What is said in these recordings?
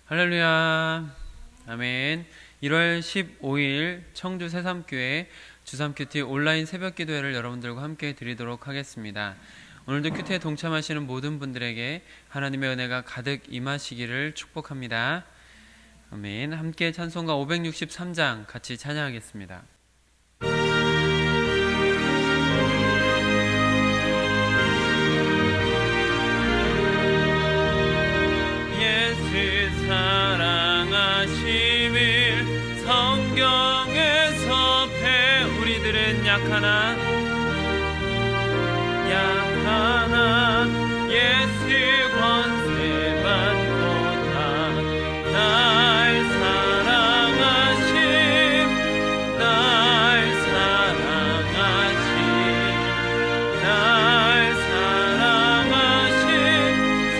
할렐루야. 아멘. 1월 15일 청주 새삼교회 주삼큐티 온라인 새벽 기도회를 여러분들과 함께 드리도록 하겠습니다. 오늘도 큐티에 동참하시는 모든 분들에게 하나님의 은혜가 가득 임하시기를 축복합니다. 아멘. 함께 찬송가 563장 같이 찬양하겠습니다. 사랑하심을 성경에서 우리들은 약하나 예수 권세 많도다. 날 사랑하심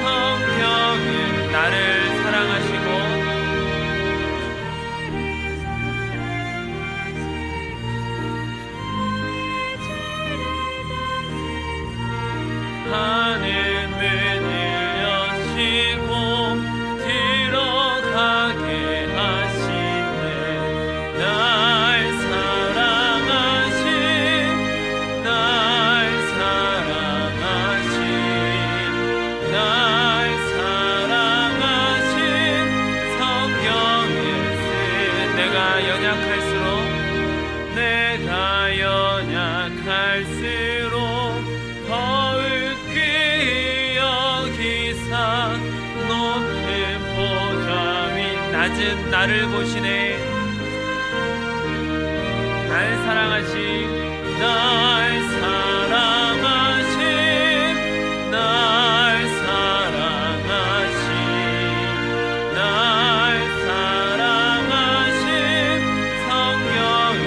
성경은 나를 사랑하시고 하늘 문을 여시고 들어가게 하시네. 날 사랑하심 성경을 쓴 내가 연약할수록 더욱 귀히 여기사 높은 보좌 위 낮은 나를 보시네. 날 사랑하심 성경을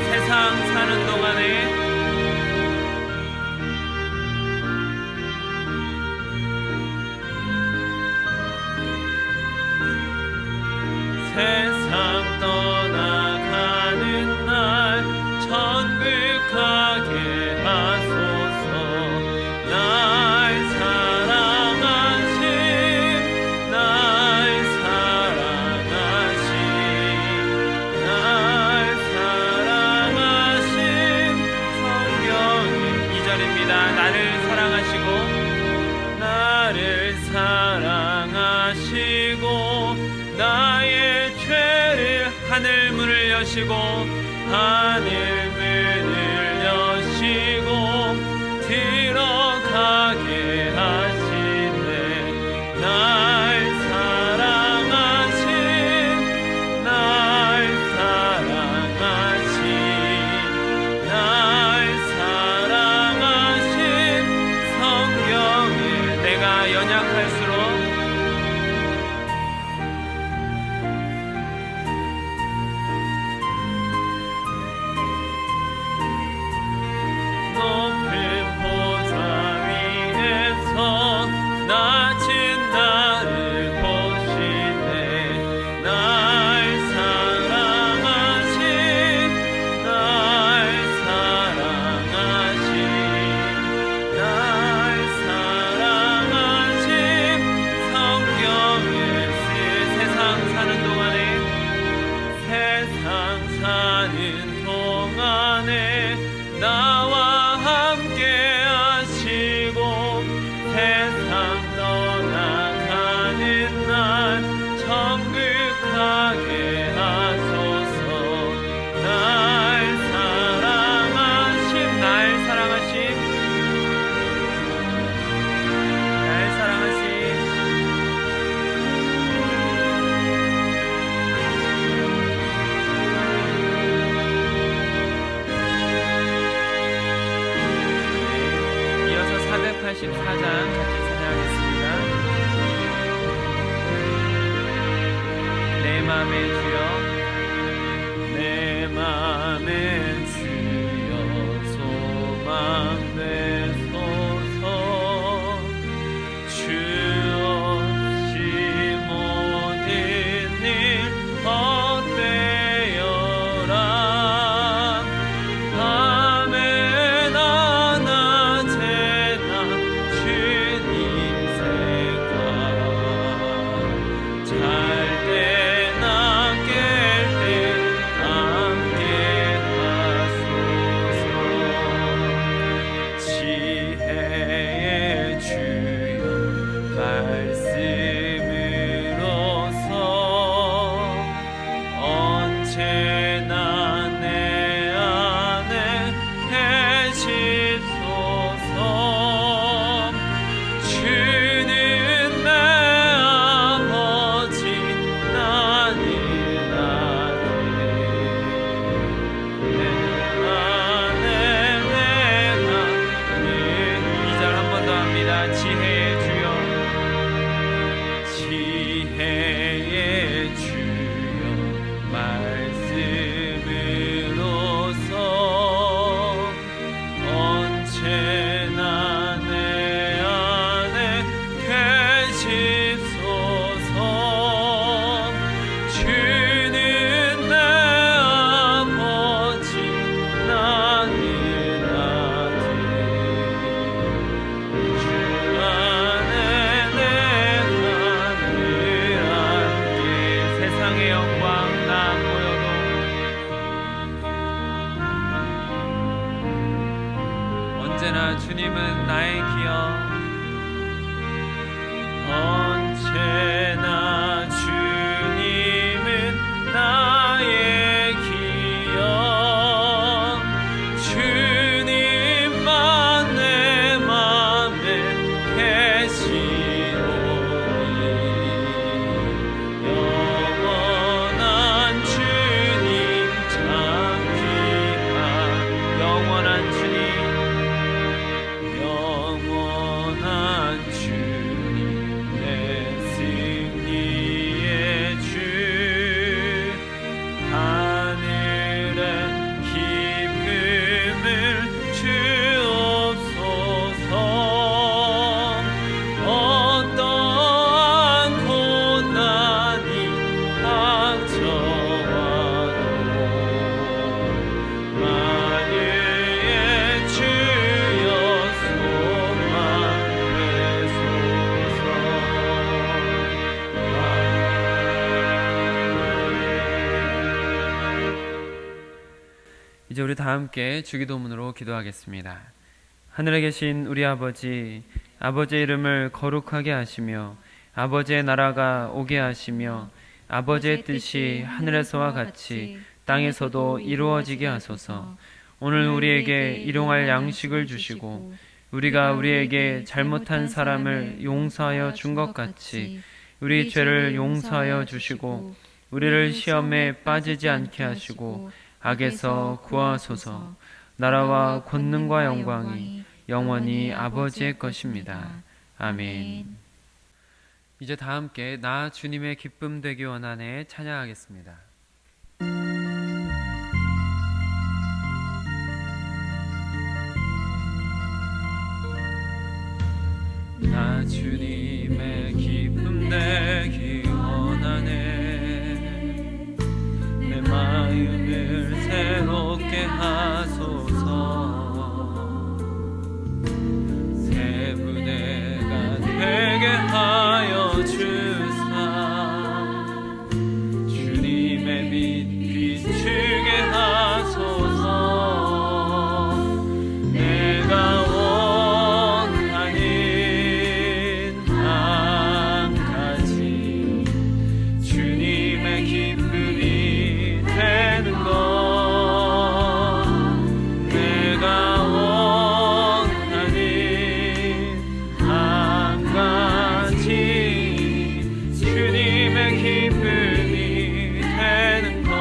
세상 사는 동안에 세상 떠나가는 날 천국 가게 하소서. 날 사랑하심 성경은 2절입니다. 나를 사랑하시고 나의 죄를 하늘 문을 여시고 들어가게 하시네. 날 사랑하심 성경을 내가 연약할수록 높은 보좌 위에서 낮은 나를 보시네. 날 사랑하심 성경을 쓴 세상 사는 동안에 나와 함께 하시고 세상 떠나가는 날 천국 가게 하소서. 날 사랑하심 이어서 484장 같이 찬양하겠습니다. 내 맘의 주여 소망 되소서. 주 없이 모든 일 어때여라. 밤에나 낮에나 주님 생각 잘 언제나 내 안에 계십소서. 주는 내 아버지 나는 아들, 주 안에 내가 늘 안길. 세상의 영광 나 보여도 언제나 주님은 나의 기억, 언제나 주님은 나의 기억. 주님만 내 맘에 계시오니 영원한 주님 참 귀한 영원한 주님, 영원한 주님 내 승리의 주. 하늘의 기쁨을 주옵소서. 어떠한 고난이 닥쳐와도 만유의 주여 소망되소서. 이제 우리 다 함께 주기도문으로 기도하겠습니다. 하늘에 계신 우리 아버지, 아버지의 이름을 거룩하게 하시며 아버지의 나라가 오게 하시며 아버지의 뜻이 하늘에서와 같이 땅에서도 이루어지게 하소서. 오늘 우리에게 일용할 양식을 주시고 우리가 우리에게 잘못한 사람을 용서하여 준 것 같이 우리 죄를 용서하여 주시고 우리를 시험에 빠지지 않게 하시고 악에서 구하소서. 나라와 권능과 영광이 영원히 아버지의 것입니다. 아멘. 이제 다 함께 나 주님의 기쁨 되기 원하네 찬양하겠습니다. 나 주님의 기쁨 되기 원하네. 내 마음을 새롭게 하소서. 새 부대가 되게 하여 주사. 주님의 빛 비추게 하소서. 내가 원하는 한 가지 주님의 기쁨이 되는 것. 내가 원하는 한 가지 주님의 기쁨이 되는 것.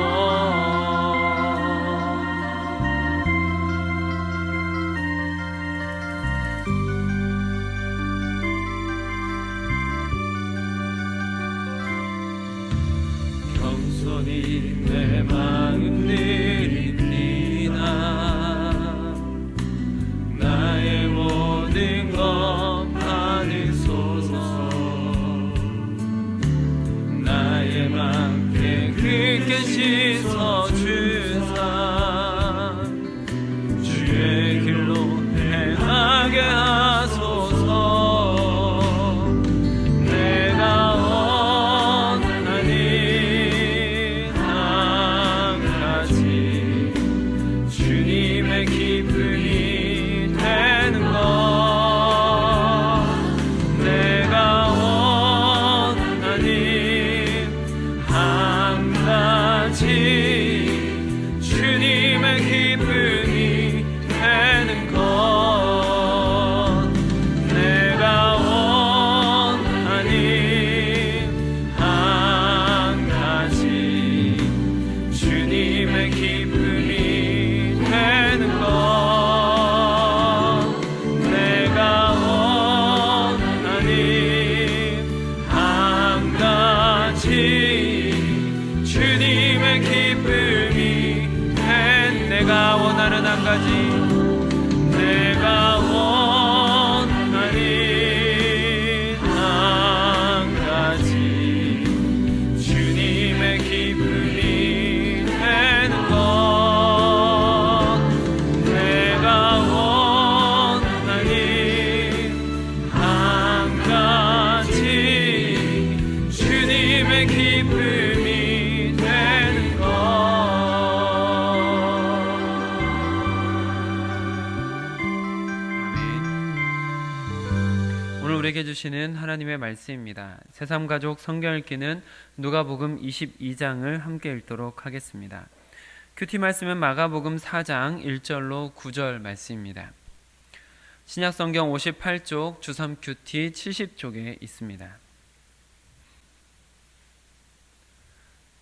겸손히 내 마음 드립니다. 나의 모든 것 받으소서. 나의 맘께 그렇게 씻어주사. 주의 길로 행하게 하소서. 내가 원하는 한 가지 주님의 기쁨이 되는 것. 내가 원하는 한 가지 오늘 우리에게 주시는 하나님의 말씀입니다. 새삼가족 성경 읽기는 누가복음 22장을 함께 읽도록 하겠습니다. 큐티 말씀은 마가복음 4장 1절로 9절 말씀입니다. 신약성경 58쪽, 주삼 큐티 70쪽에 있습니다.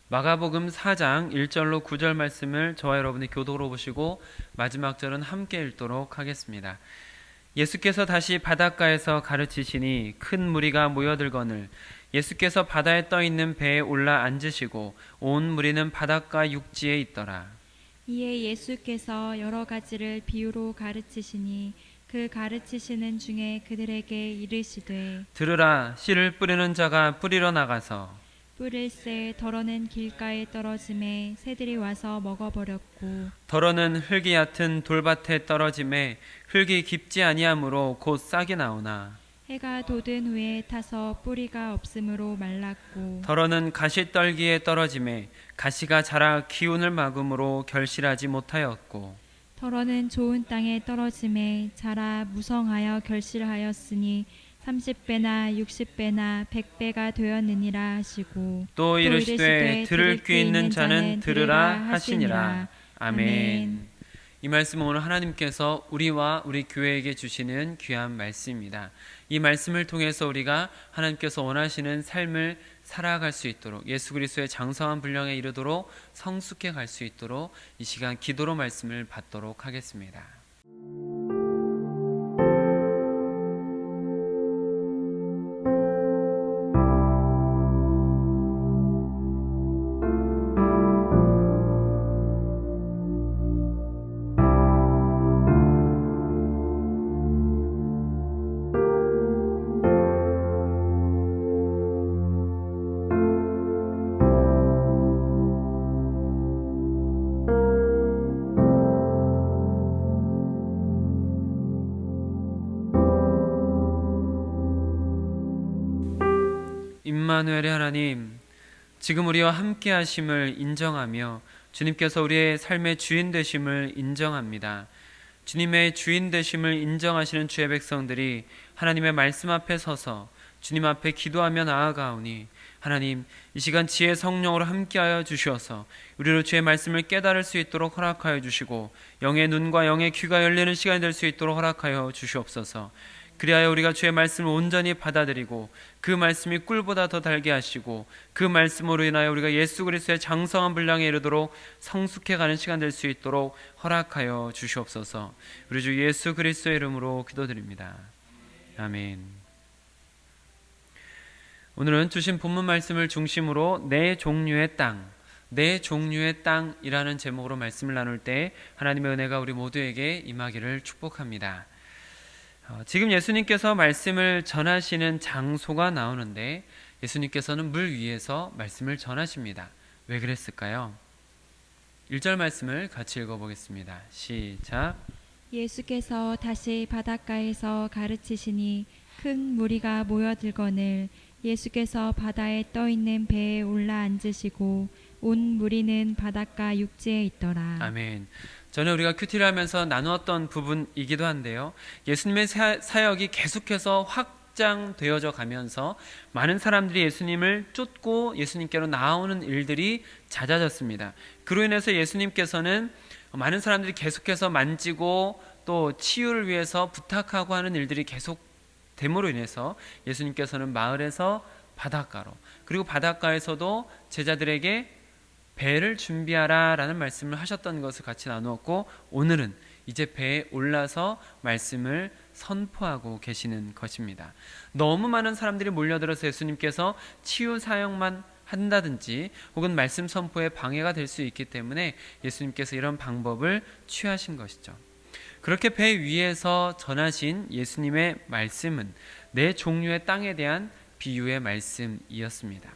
마가복음 4장 1절로 9절 말씀을 저와 여러분이 교독으로 보시고 마지막 절은 함께 읽도록 하겠습니다. 예수께서 다시 바닷가에서 가르치시니 큰 무리가 모여들거늘 예수께서 바다에 떠있는 배에 올라 앉으시고 온 무리는 바닷가 육지에 있더라. 이에 예수께서 여러 가지를 비유로 가르치시니 그 가르치시는 중에 그들에게 이르시되 들으라. 씨를 뿌리는 자가 뿌리러 나가서 뿌릴새 덜어는 길가에 떨어짐에 새들이 와서 먹어버렸고 덜어는 흙이 얕은 돌밭에 떨어짐에 흙이 깊지 아니하므로 곧 싹이 나오나 해가 돋은 후에 타서 뿌리가 없으므로 말랐고 덜어는 가시떨기에 떨어짐에 가시가 자라 기운을 막음으로 결실하지 못하였고 덜어는 좋은 땅에 떨어짐에 자라 무성하여 결실하였으니 30배나 60배나 100배가 되었느니라 하시고 또 이르시되 들을 귀 있는 자는 들으라 하시니라. 아멘. 이 말씀은 오늘 하나님께서 우리와 우리 교회에게 주시는 귀한 말씀입니다. 이 말씀을 통해서 우리가 하나님께서 원하시는 삶을 살아갈 수 있도록 예수 그리스도의 장성한 분량에 이르도록 성숙해 갈 수 있도록 이 시간 기도로 말씀을 받도록 하겠습니다. 임마누엘의 하나님, 지금 우리와 함께 하심을 인정하며 주님께서 우리의 삶의 주인 되심을 인정합니다. 주님의 주인 되심을 인정하시는 주의 백성들이 하나님의 말씀 앞에 서서 주님 앞에 기도하며 나아가오니 하나님, 이 시간 지혜 성령으로 함께하여 주시어서 우리로 주의 말씀을 깨달을 수 있도록 허락하여 주시고 영의 눈과 영의 귀가 열리는 시간이 될 수 있도록 허락하여 주시옵소서. 그리하여 우리가 주의 말씀을 온전히 받아들이고 그 말씀이 꿀보다 더 달게 하시고 그 말씀으로 인하여 우리가 예수 그리스도의 장성한 분량에 이르도록 성숙해가는 시간 될 수 있도록 허락하여 주시옵소서. 우리 주 예수 그리스도의 이름으로 기도드립니다. 아멘. 오늘은 주신 본문 말씀을 중심으로 내 종류의 땅, 내 종류의 땅이라는 제목으로 말씀을 나눌 때 하나님의 은혜가 우리 모두에게 임하기를 축복합니다. 지금 예수님께서 말씀을 전하시는 장소가 나오는데 예수님께서는 물 위에서 말씀을 전하십니다. 왜 그랬을까요? 1절 말씀을 같이 읽어보겠습니다. 시작. 예수께서 다시 바닷가에서 가르치시니 큰 무리가 모여들거늘 예수께서 바다에 떠있는 배에 올라 앉으시고 온 무리는 바닷가 육지에 있더라. 아멘. 전에 우리가 큐티를 하면서 나누었던 부분이기도 한데요, 예수님의 사역이 계속해서 확장되어져 가면서 많은 사람들이 예수님을 쫓고 예수님께로 나오는 일들이 잦아졌습니다. 그로 인해서 예수님께서는 많은 사람들이 계속해서 만지고 또 치유를 위해서 부탁하고 하는 일들이 계속됨으로 인해서 예수님께서는 마을에서 바닷가로, 그리고 바닷가에서도 제자들에게 배를 준비하라 라는 말씀을 하셨던 것을 같이 나누었고, 오늘은 이제 배에 올라서 말씀을 선포하고 계시는 것입니다. 너무 많은 사람들이 몰려들어서 예수님께서 치유 사역만 한다든지 혹은 말씀 선포에 방해가 될 수 있기 때문에 예수님께서 이런 방법을 취하신 것이죠. 그렇게 배 위에서 전하신 예수님의 말씀은 네 종류의 땅에 대한 비유의 말씀이었습니다.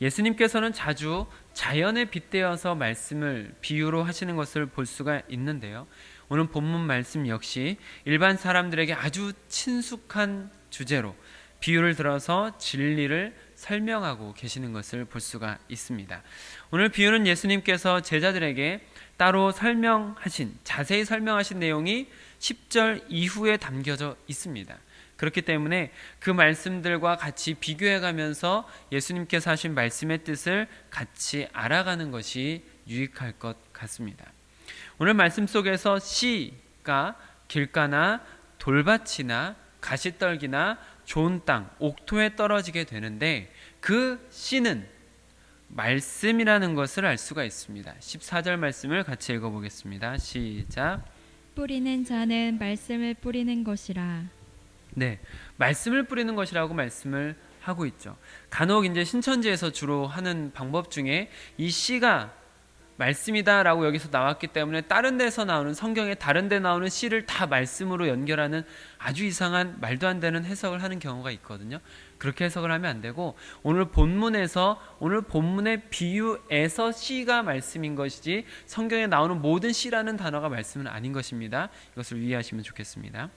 예수님께서는 자주 자연에 빗대어서 말씀을 비유로 하시는 것을 볼 수가 있는데요, 오늘 본문 말씀 역시 일반 사람들에게 아주 친숙한 주제로 비유를 들어서 진리를 설명하고 계시는 것을 볼 수가 있습니다. 오늘 비유는 예수님께서 제자들에게 따로 자세히 설명하신 내용이 10절 이후에 담겨져 있습니다. 그렇기 때문에 그 말씀들과 같이 비교해 가면서 예수님께서 하신 말씀의 뜻을 같이 알아가는 것이 유익할 것 같습니다. 오늘 말씀 속에서 씨가 길가나 돌밭이나 가시떨기나 좋은 땅, 옥토에 떨어지게 되는데 그 씨는 말씀이라는 것을 알 수가 있습니다. 14절 말씀을 같이 읽어보겠습니다. 시작. 뿌리는 자는 말씀을 뿌리는 것이라. 네, 말씀을 뿌리는 것이라고 말씀을 하고 있죠. 간혹 이제 신천지에서 주로 하는 방법 중에 이 씨가 말씀이다라고 여기서 나왔기 때문에 다른 데서 나오는 성경에 다른 데 나오는 씨를 다 말씀으로 연결하는 아주 이상한 말도 안 되는 해석을 하는 경우가 있거든요. 그렇게 해석을 하면 안 되고 오늘 본문의 비유에서 씨가 말씀인 것이지 성경에 나오는 모든 씨라는 단어가 말씀은 아닌 것입니다. 이것을 이해하시면 좋겠습니다.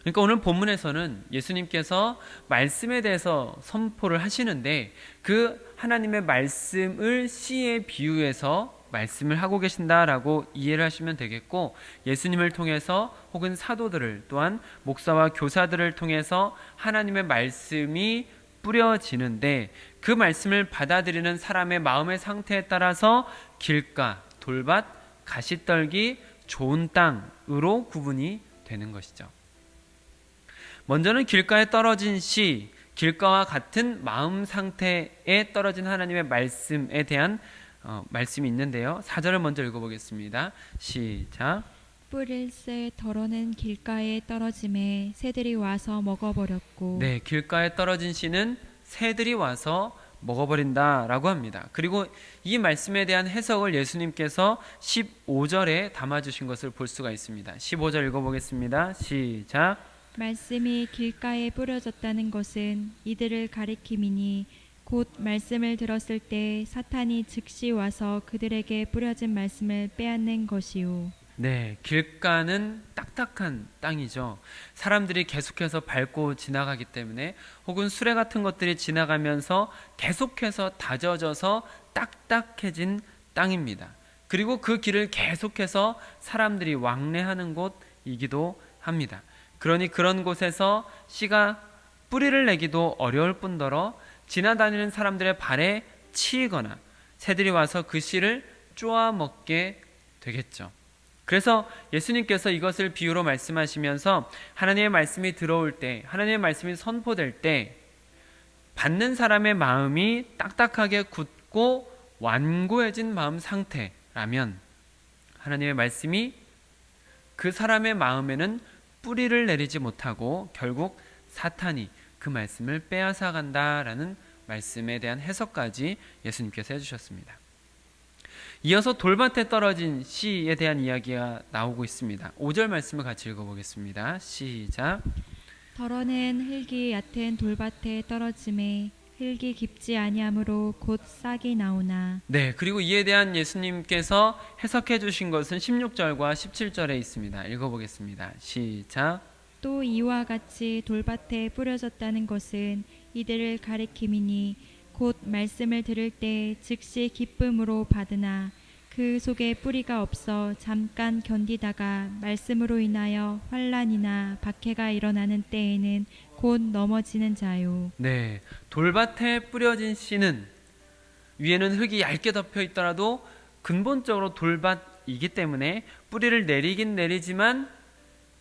그러니까 오늘 본문에서는 예수님께서 말씀에 대해서 선포를 하시는데 그 하나님의 말씀을 씨에 비유해서 말씀을 하고 계신다라고 이해를 하시면 되겠고, 예수님을 통해서 혹은 사도들을 또한 목사와 교사들을 통해서 하나님의 말씀이 뿌려지는데 그 말씀을 받아들이는 사람의 마음의 상태에 따라서 길가, 돌밭, 가시떨기, 좋은 땅으로 구분이 되는 것이죠. 먼저는 길가에 떨어진 씨, 길가와 같은 마음 상태에 떨어진 하나님의 말씀에 대한 말씀이 있는데요. 4절을 먼저 읽어보겠습니다. 시작. 뿌릴새 덜어는 길가에 떨어짐에 새들이 와서 먹어버렸고. 네, 길가에 떨어진 씨는 새들이 와서 먹어버린다라고 합니다. 그리고 이 말씀에 대한 해석을 예수님께서 15절에 담아주신 것을 볼 수가 있습니다. 15절 읽어보겠습니다. 시작. 말씀이 길가에 뿌려졌다는 것은 이들을 가리킴이니 곧 말씀을 들었을 때 사탄이 즉시 와서 그들에게 뿌려진 말씀을 빼앗는 것이요. 네, 길가는 딱딱한 땅이죠. 사람들이 계속해서 밟고 지나가기 때문에 혹은 수레 같은 것들이 지나가면서 계속해서 다져져서 딱딱해진 땅입니다. 그리고 그 길을 계속해서 사람들이 왕래하는 곳이기도 합니다. 그러니 그런 곳에서 씨가 뿌리를 내기도 어려울 뿐더러 지나다니는 사람들의 발에 치이거나 새들이 와서 그 씨를 쪼아 먹게 되겠죠. 그래서 예수님께서 이것을 비유로 말씀하시면서 하나님의 말씀이 들어올 때, 하나님의 말씀이 선포될 때 받는 사람의 마음이 딱딱하게 굳고 완고해진 마음 상태라면 하나님의 말씀이 그 사람의 마음에는 뿌리를 내리지 못하고 결국 사탄이 그 말씀을 빼앗아 간다라는 말씀에 대한 해석까지 예수님께서 해주셨습니다. 이어서 돌밭에 떨어진 씨에 대한 이야기가 나오고 있습니다. 5절 말씀을 같이 읽어보겠습니다. 시작. 덜어는 흙이 얕은 돌밭에 떨어짐에 흙이 깊지 아니하므로 곧 싹이 나오나. 네, 그리고 이에 대한 예수님께서 해석해 주신 것은 16절과 17절에 있습니다. 읽어보겠습니다. 시작. 또 이와 같이 돌밭에 뿌려졌다는 것은 이들을 가리킴이니 곧 말씀을 들을 때 즉시 기쁨으로 받으나 그 속에 뿌리가 없어 잠깐 견디다가 말씀으로 인하여 환난이나 박해가 일어나는 때에는 곧 넘어지는 자요. 네, 돌밭에 뿌려진 씨는 위에는 흙이 얇게 덮여 있더라도 근본적으로 돌밭이기 때문에 뿌리를 내리긴 내리지만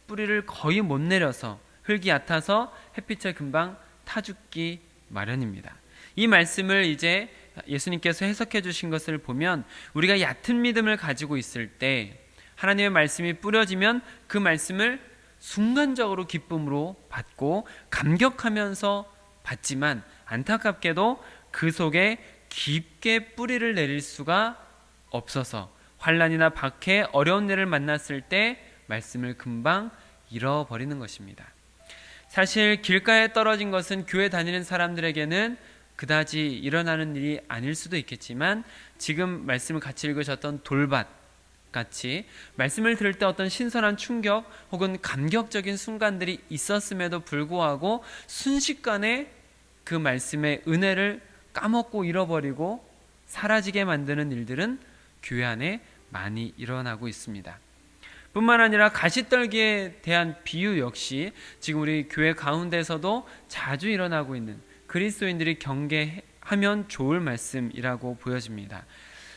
뿌리를 거의 못 내려서 흙이 얕아서 햇빛에 금방 타 죽기 마련입니다. 이 말씀을 이제 예수님께서 해석해 주신 것을 보면 우리가 얕은 믿음을 가지고 있을 때 하나님의 말씀이 뿌려지면 그 말씀을 순간적으로 기쁨으로 받고 감격하면서 받지만 안타깝게도 그 속에 깊게 뿌리를 내릴 수가 없어서 환난이나 박해, 어려운 일을 만났을 때 말씀을 금방 잃어버리는 것입니다. 사실 길가에 떨어진 것은 교회 다니는 사람들에게는 그다지 일어나는 일이 아닐 수도 있겠지만 지금 말씀을 같이 읽으셨던 돌밭 같이 말씀을 들을 때 어떤 신선한 충격 혹은 감격적인 순간들이 있었음에도 불구하고 순식간에 그 말씀의 은혜를 까먹고 잃어버리고 사라지게 만드는 일들은 교회 안에 많이 일어나고 있습니다. 뿐만 아니라 가시떨기에 대한 비유 역시 지금 우리 교회 가운데서도 자주 일어나고 있는 그리스도인들이 경계하면 좋을 말씀이라고 보여집니다.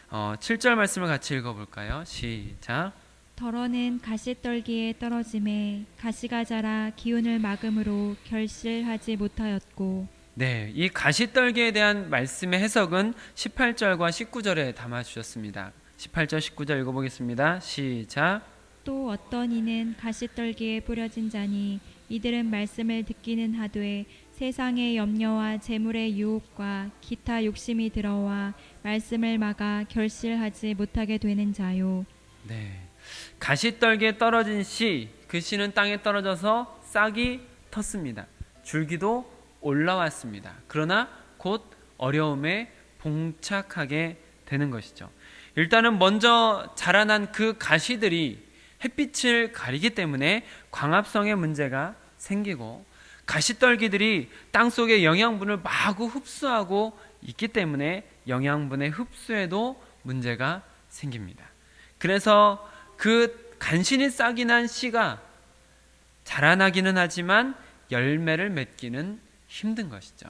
7절 말씀을 같이 읽어볼까요? 시작. 더러는 가시떨기에 떨어짐에 가시가 자라 기운을 막음으로 결실하지 못하였고. 네, 이 가시떨기에 대한 말씀의 해석은 18절과 19절에 담아주셨습니다. 18절 19절 읽어보겠습니다. 시작. 또 어떤 이는 가시떨기에 뿌려진 자니 이들은 말씀을 듣기는 하되 세상의 염려와 재물의 유혹과 기타 욕심이 들어와 말씀을 막아 결실하지 못하게 되는 자요. 네, 가시떨기에 떨어진 씨, 그 씨는 땅에 떨어져서 싹이 텄습니다. 줄기도 올라왔습니다. 그러나 곧 어려움에 봉착하게 되는 것이죠. 일단은 먼저 자라난 그 가시들이 햇빛을 가리기 때문에 광합성의 문제가 생기고, 가시떨기들이 땅속의 영양분을 마구 흡수하고 있기 때문에 영양분의 흡수에도 문제가 생깁니다. 그래서 그 간신히 싹이 난 씨가 자라나기는 하지만 열매를 맺기는 힘든 것이죠.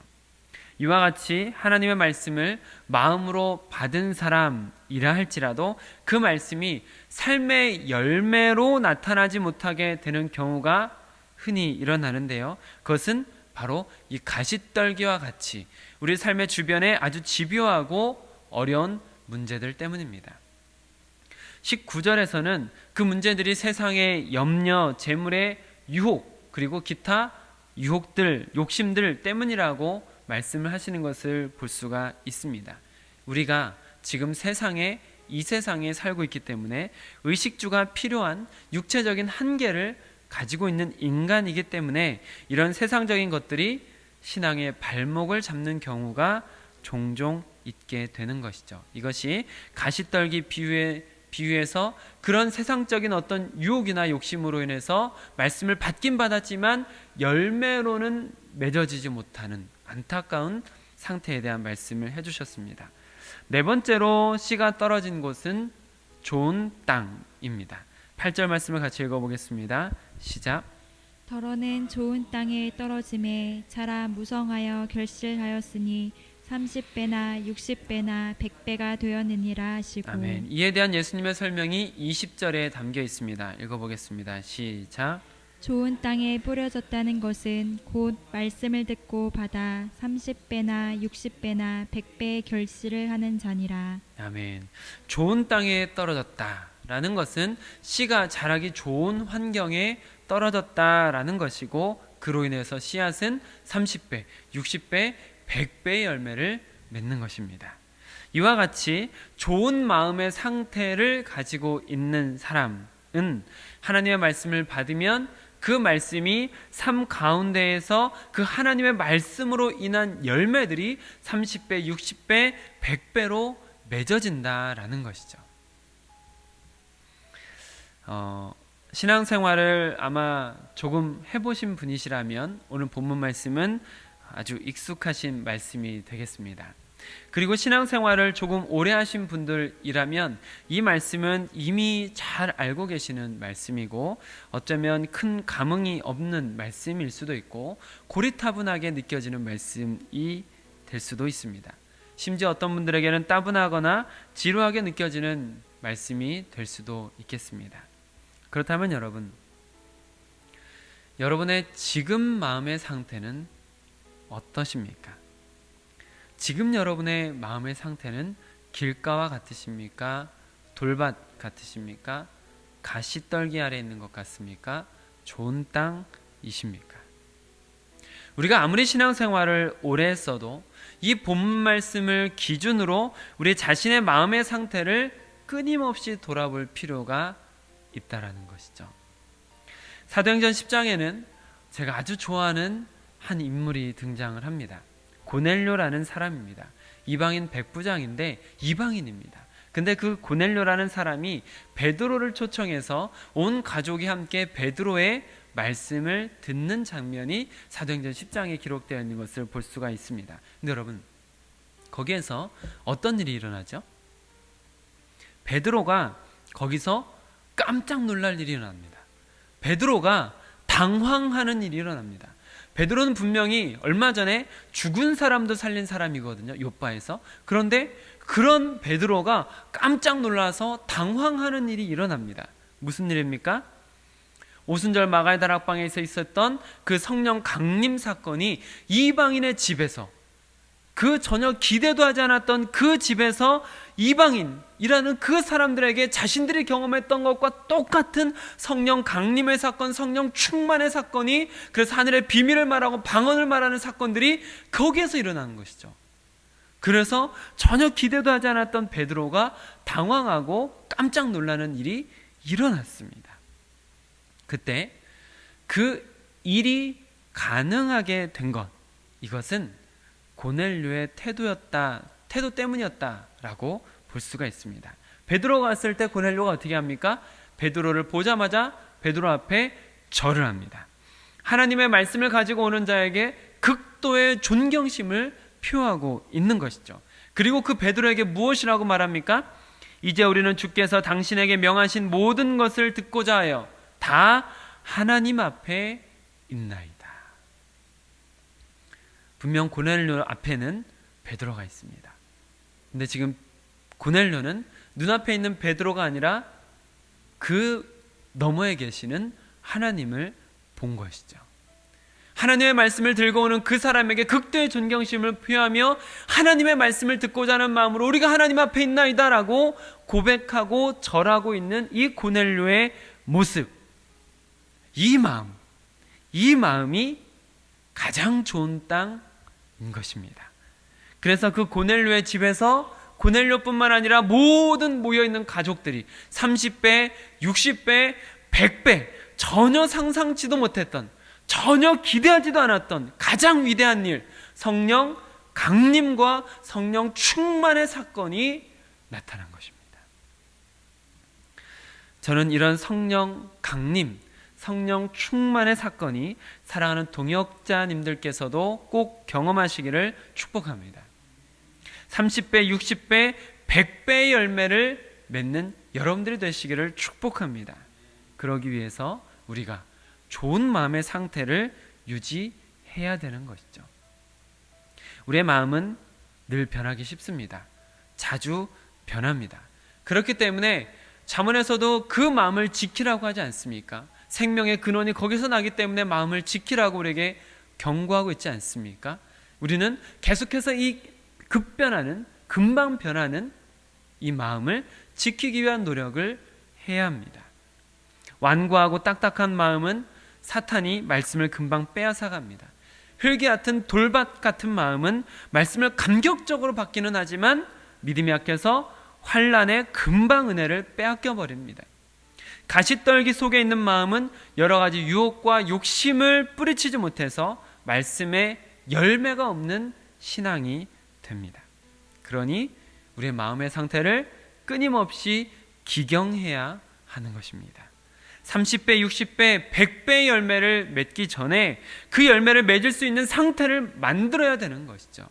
이와 같이 하나님의 말씀을 마음으로 받은 사람이라 할지라도 그 말씀이 삶의 열매로 나타나지 못하게 되는 경우가 흔히 일어나는데요. 그것은 바로 이 가시떨기와 같이 우리 삶의 주변에 아주 집요하고 어려운 문제들 때문입니다. 19절에서는 그 문제들이 세상의 염려, 재물의 유혹, 그리고 기타 유혹들, 욕심들 때문이라고 말씀을 하시는 것을 볼 수가 있습니다. 우리가 지금 이 세상에 살고 있기 때문에 의식주가 필요한 육체적인 한계를 가지고 있는 인간이기 때문에 이런 세상적인 것들이 신앙의 발목을 잡는 경우가 종종 있게 되는 것이죠. 이것이 가시떨기 비유에서 그런 세상적인 어떤 유혹이나 욕심으로 인해서 말씀을 받긴 받았지만 열매로는 맺어지지 못하는 안타까운 상태에 대한 말씀을 해주셨습니다. 네 번째로 씨가 떨어진 곳은 좋은 땅입니다. 8절 말씀을 같이 읽어보겠습니다. 시작. 더러는 좋은 땅에 떨어짐에 자라 무성하여 결실하였으니 30배나 60배나 100배가 되었느니라 하시고. 아멘. 이에 대한 예수님의 설명이 20절에 담겨 있습니다. 읽어보겠습니다. 시작. 좋은 땅에 뿌려졌다는 것은 곧 말씀을 듣고 받아 30배나 60배나 100배의 결실을 하는 자니라. 아멘. 좋은 땅에 떨어졌다라는 것은 씨가 자라기 좋은 환경에 떨어졌다라는 것이고, 그로 인해서 씨앗은 30배, 60배, 100배의 열매를 맺는 것입니다. 이와 같이 좋은 마음의 상태를 가지고 있는 사람은 하나님의 말씀을 받으면 그 말씀이 삶 가운데에서 그 하나님의 말씀으로 인한 열매들이 30배, 60배, 100배로 맺어진다라는 것이죠. 신앙생활을 아마 조금 해보신 분이시라면 오늘 본문 말씀은 아주 익숙하신 말씀이 되겠습니다. 그리고 신앙생활을 조금 오래 하신 분들이라면 이 말씀은 이미 잘 알고 계시는 말씀이고, 어쩌면 큰 감흥이 없는 말씀일 수도 있고 고리타분하게 느껴지는 말씀이 될 수도 있습니다. 심지어 어떤 분들에게는 따분하거나 지루하게 느껴지는 말씀이 될 수도 있겠습니다. 그렇다면 여러분의 지금 마음의 상태는 어떠십니까? 지금 여러분의 마음의 상태는 길가와 같으십니까? 돌밭 같으십니까? 가시떨기 아래 있는 것 같습니까? 좋은 땅이십니까? 우리가 아무리 신앙생활을 오래 했어도 이 본문 말씀을 기준으로 우리 자신의 마음의 상태를 끊임없이 돌아볼 필요가 있다라는 것이죠. 사도행전 10장에는 제가 아주 좋아하는 한 인물이 등장을 합니다. 고넬료라는 사람입니다. 이방인 백부장인데 이방인입니다. 근데 그 고넬료라는 사람이 베드로를 초청해서 온 가족이 함께 베드로의 말씀을 듣는 장면이 사도행전 10장에 기록되어 있는 것을 볼 수가 있습니다. 근데 여러분, 거기에서 어떤 일이 일어나죠? 베드로가 거기서 깜짝 놀랄 일이 일어납니다. 베드로가 당황하는 일이 일어납니다. 베드로는 분명히 얼마 전에 죽은 사람도 살린 사람이거든요, 욥바에서. 그런데 그런 베드로가 깜짝 놀라서 당황하는 일이 일어납니다. 무슨 일입니까? 오순절 마가의 다락방에서 있었던 그 성령 강림 사건이 이방인의 집에서, 그 전혀 기대도 하지 않았던 그 집에서 이방인이라는 그 사람들에게 자신들이 경험했던 것과 똑같은 성령 강림의 사건, 성령 충만의 사건이, 그래서 하늘의 비밀을 말하고 방언을 말하는 사건들이 거기에서 일어나는 것이죠. 그래서 전혀 기대도 하지 않았던 베드로가 당황하고 깜짝 놀라는 일이 일어났습니다. 그때 그 일이 가능하게 된 것, 이것은 고넬료의 태도 때문이었다라고 볼 수가 있습니다. 베드로가 왔을 때 고넬료가 어떻게 합니까? 베드로를 보자마자 베드로 앞에 절을 합니다. 하나님의 말씀을 가지고 오는 자에게 극도의 존경심을 표하고 있는 것이죠. 그리고 그 베드로에게 무엇이라고 말합니까? 이제 우리는 주께서 당신에게 명하신 모든 것을 듣고자 하여 다 하나님 앞에 있나이다. 분명 고넬료 앞에는 베드로가 있습니다. 근데 지금 고넬료는 눈앞에 있는 베드로가 아니라 그 너머에 계시는 하나님을 본 것이죠. 하나님의 말씀을 들고 오는 그 사람에게 극도의 존경심을 표하며 하나님의 말씀을 듣고자 하는 마음으로 우리가 하나님 앞에 있나이다 라고 고백하고 절하고 있는 이 고넬료의 모습, 이 마음이 가장 좋은 땅인 것입니다. 그래서 그 고넬료의 집에서 고넬료뿐만 아니라 모든 모여있는 가족들이 30배, 60배, 100배 전혀 상상치도 못했던, 전혀 기대하지도 않았던 가장 위대한 일, 성령 강림과 성령 충만의 사건이 나타난 것입니다. 저는 이런 성령 강림, 성령 충만의 사건이 사랑하는 동역자님들께서도 꼭 경험하시기를 축복합니다. 30배, 60배, 100배의 열매를 맺는 여러분들이 되시기를 축복합니다. 그러기 위해서 우리가 좋은 마음의 상태를 유지해야 되는 것이죠. 우리의 마음은 늘 변하기 쉽습니다. 자주 변합니다. 그렇기 때문에 잠언에서도 그 마음을 지키라고 하지 않습니까? 생명의 근원이 거기서 나기 때문에 마음을 지키라고 우리에게 경고하고 있지 않습니까? 우리는 계속해서 이 금방 변하는 이 마음을 지키기 위한 노력을 해야 합니다. 완고하고 딱딱한 마음은 사탄이 말씀을 금방 빼앗아갑니다. 흙이 같은 돌밭 같은 마음은 말씀을 감격적으로 받기는 하지만 믿음이 약해서 환난에 금방 은혜를 빼앗겨 버립니다. 가시떨기 속에 있는 마음은 여러 가지 유혹과 욕심을 뿌리치지 못해서 말씀에 열매가 없는 신앙이 됩니다. 그러니 우리의 마음의 상태를 끊임없이 기경해야 하는 것입니다. 30배, 60배, 100배의 열매를 맺기 전에 그 열매를 맺을 수 있는 상태를 만들어야 되는 것이죠.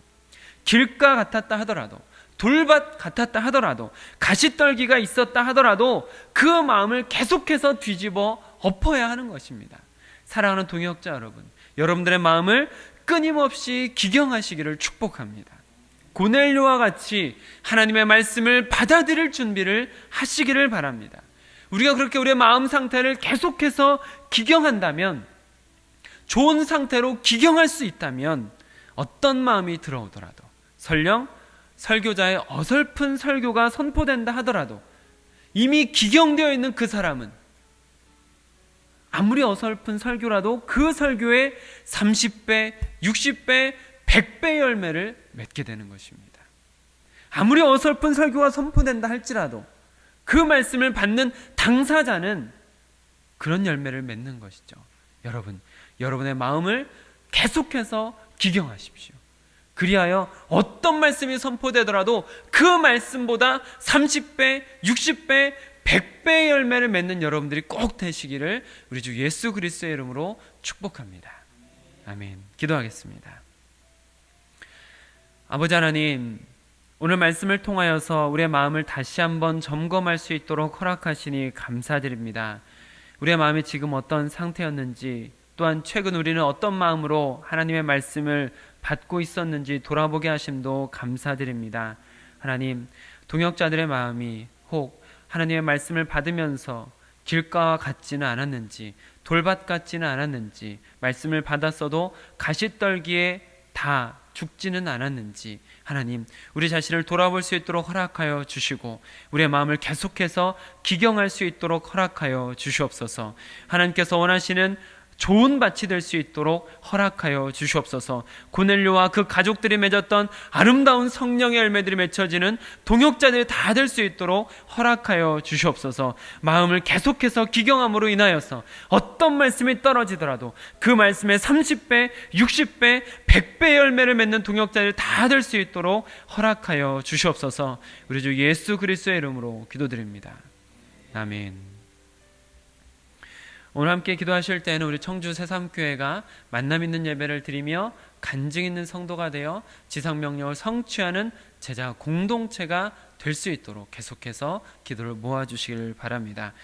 길가 같았다 하더라도, 돌밭 같았다 하더라도, 가시떨기가 있었다 하더라도 그 마음을 계속해서 뒤집어 엎어야 하는 것입니다. 사랑하는 동역자 여러분, 여러분들의 마음을 끊임없이 기경하시기를 축복합니다. 고넬료와 같이 하나님의 말씀을 받아들일 준비를 하시기를 바랍니다. 우리가 그렇게 우리의 마음 상태를 계속해서 기경한다면, 좋은 상태로 기경할 수 있다면 어떤 마음이 들어오더라도, 설령 설교자의 어설픈 설교가 선포된다 하더라도 이미 기경되어 있는 그 사람은 아무리 어설픈 설교라도 그 설교에 30배, 60배, 100배의 열매를 맺게 되는 것입니다. 아무리 어설픈 설교가 선포된다 할지라도 그 말씀을 받는 당사자는 그런 열매를 맺는 것이죠. 여러분, 여러분의 마음을 계속해서 기경하십시오. 그리하여 어떤 말씀이 선포되더라도 그 말씀보다 30배, 60배, 100배의 열매를 맺는 여러분들이 꼭 되시기를 우리 주 예수 그리스도의 이름으로 축복합니다. 아멘. 기도하겠습니다. 아버지 하나님, 오늘 말씀을 통하여서 우리의 마음을 다시 한번 점검할 수 있도록 허락하시니 감사드립니다. 우리의 마음이 지금 어떤 상태였는지, 또한 최근 우리는 어떤 마음으로 하나님의 말씀을 받고 있었는지 돌아보게 하심도 감사드립니다. 하나님, 동역자들의 마음이 혹 하나님의 말씀을 받으면서 길가와 같지는 않았는지, 돌밭 같지는 않았는지, 말씀을 받았어도 가시떨기에 다 죽지는 않았는지, 하나님, 우리 자신을 돌아볼 수 있도록 허락하여 주시고 우리의 마음을 계속해서 기경할 수 있도록 허락하여 주시옵소서. 하나님께서 원하시는 좋은 밭이 될 수 있도록 허락하여 주시옵소서. 고넬료와 그 가족들이 맺었던 아름다운 성령의 열매들이 맺혀지는 동역자들이 다 될 수 있도록 허락하여 주시옵소서. 마음을 계속해서 기경함으로 인하여서 어떤 말씀이 떨어지더라도 그 말씀의 30배, 60배, 100배 열매를 맺는 동역자들이 다 될 수 있도록 허락하여 주시옵소서. 우리 주 예수 그리스도의 이름으로 기도드립니다. 아멘. 오늘 함께 기도하실 때는 우리 청주 새삼교회가 만남 있는 예배를 드리며 간증 있는 성도가 되어 지상명령을 성취하는 제자 공동체가 될 수 있도록 계속해서 기도를 모아주시길 바랍니다.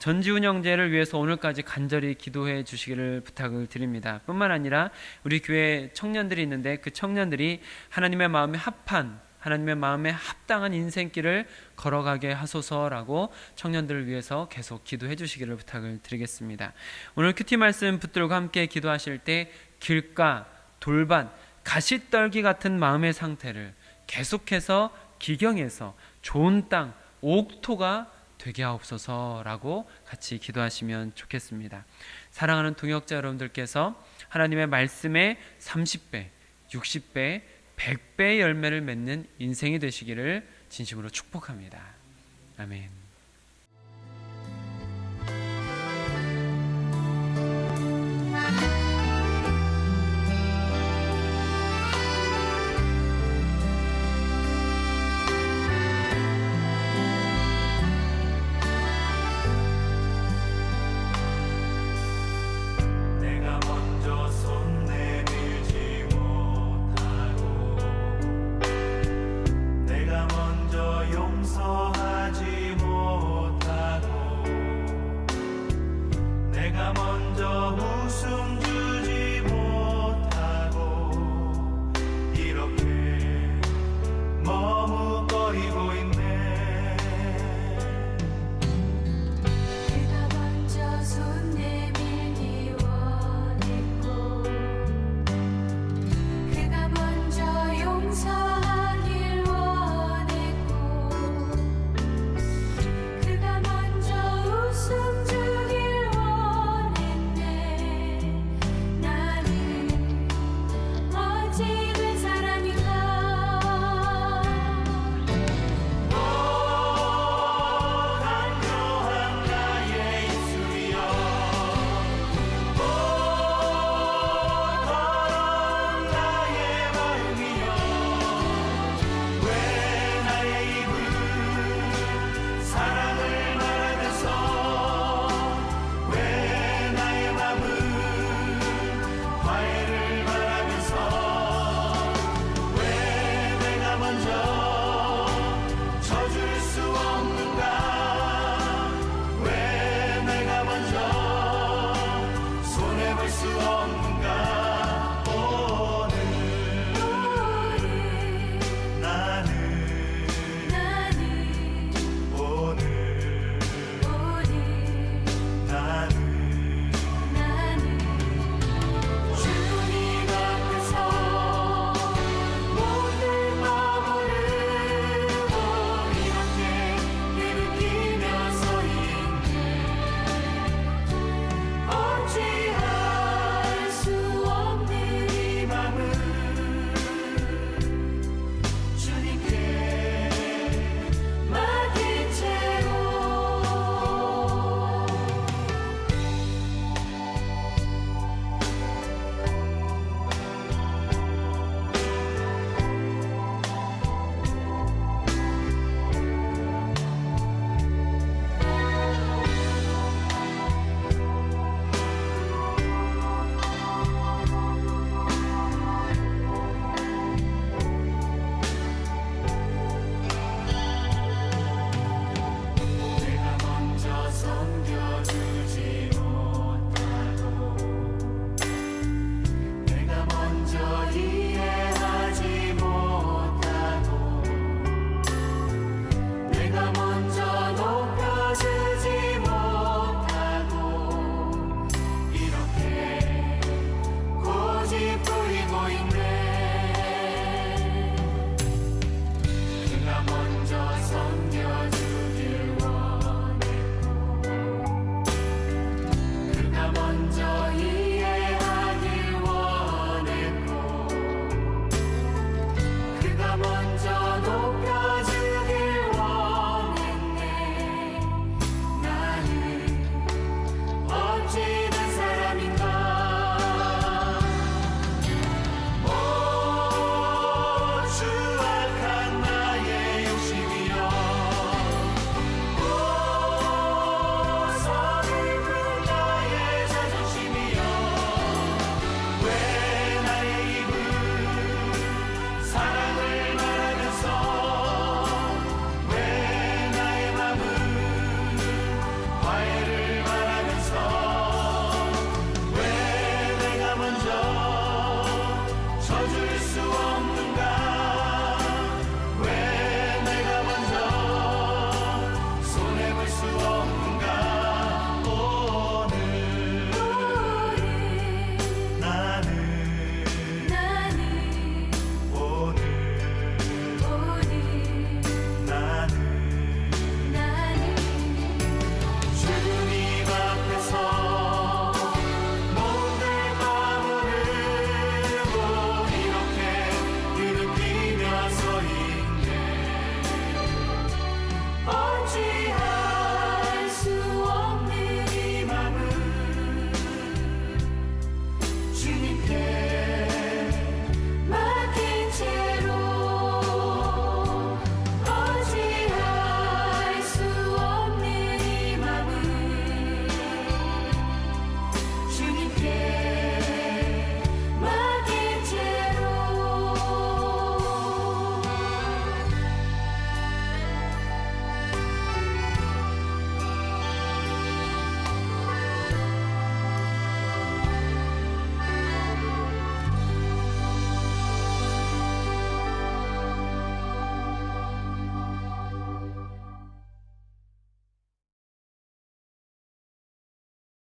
전지훈 형제를 위해서 오늘까지 간절히 기도해 주시기를 부탁을 드립니다. 뿐만 아니라 우리 교회 청년들이 있는데 그 청년들이 하나님의 마음에 합한, 하나님의 마음에 합당한 인생길을 걸어가게 하소서라고 청년들을 위해서 계속 기도해 주시기를 부탁을 드리겠습니다. 오늘 큐티 말씀 붙들고 함께 기도하실 때 길가, 돌밭, 가시떨기 같은 마음의 상태를 계속해서 기경해서 좋은 땅, 옥토가 되게 하옵소서라고 같이 기도하시면 좋겠습니다. 사랑하는 동역자 여러분들께서 하나님의 말씀에 30배, 60배, 100배의 열매를 맺는 인생이 되시기를 진심으로 축복합니다. 아멘. 내가 먼저 웃음